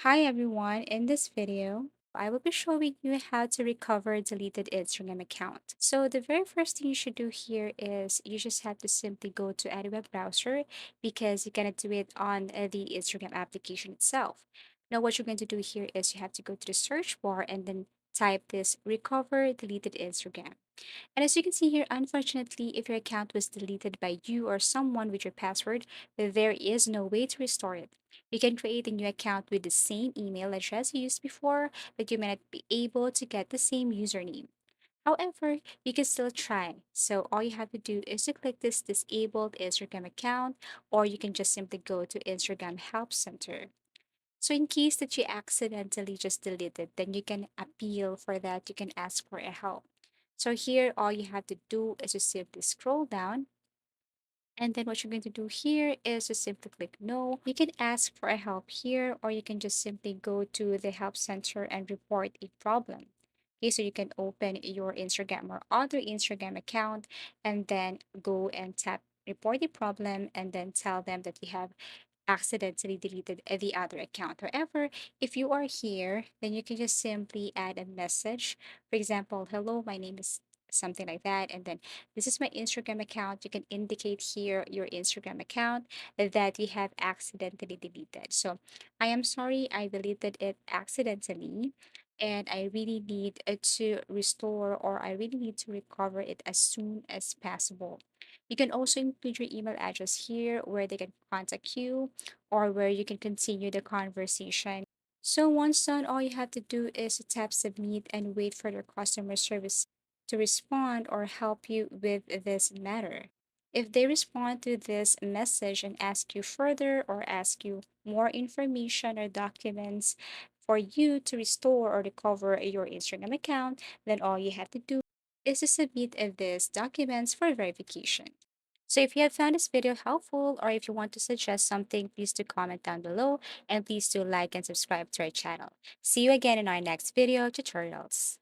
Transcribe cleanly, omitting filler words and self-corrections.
Hi everyone, in this video, I will be showing you how to recover a deleted Instagram account. So the very first thing you should do here is you just have to simply go to any web browser because you're going to do it on the Instagram application itself. Now what you're going to do here is you have to go to the search bar and then type this recover deleted Instagram. And as you can see here, unfortunately, if your account was deleted by you or someone with your password, there is no way to restore it. You can create a new account with the same email address you used before, but you may not be able to get the same username. However, you can still try. So all you have to do is to click this disabled Instagram account, or you can just simply go to Instagram Help Center. So in case that you accidentally just delete it, then you can appeal for that. You can ask for a help. So here, all you have to do is to simply scroll down. And then what you're going to do here is to simply click no. You can ask for a help here, or you can just simply go to the help center and report a problem. Okay, so you can open your Instagram or other Instagram account and then go and tap report a problem and then tell them that you have accidentally deleted the other account. However, if you are here, then you can just simply add a message. For example, hello, my name is something like that. And then this is my Instagram account. You can indicate here your Instagram account that you have accidentally deleted. So I am sorry I deleted it accidentally. And I really need to restore or I really need to recover it as soon as possible. You can also include your email address here where they can contact you or where you can continue the conversation. So once done, all you have to do is to tap submit and wait for their customer service to respond or help you with this matter. If they respond to this message and ask you further or ask you more information or documents for you to restore or recover your Instagram account, then all you have to do is to submit these documents for verification. So if you have found this video helpful or if you want to suggest something, please do comment down below and please do like and subscribe to our channel. See you again in our next video tutorials.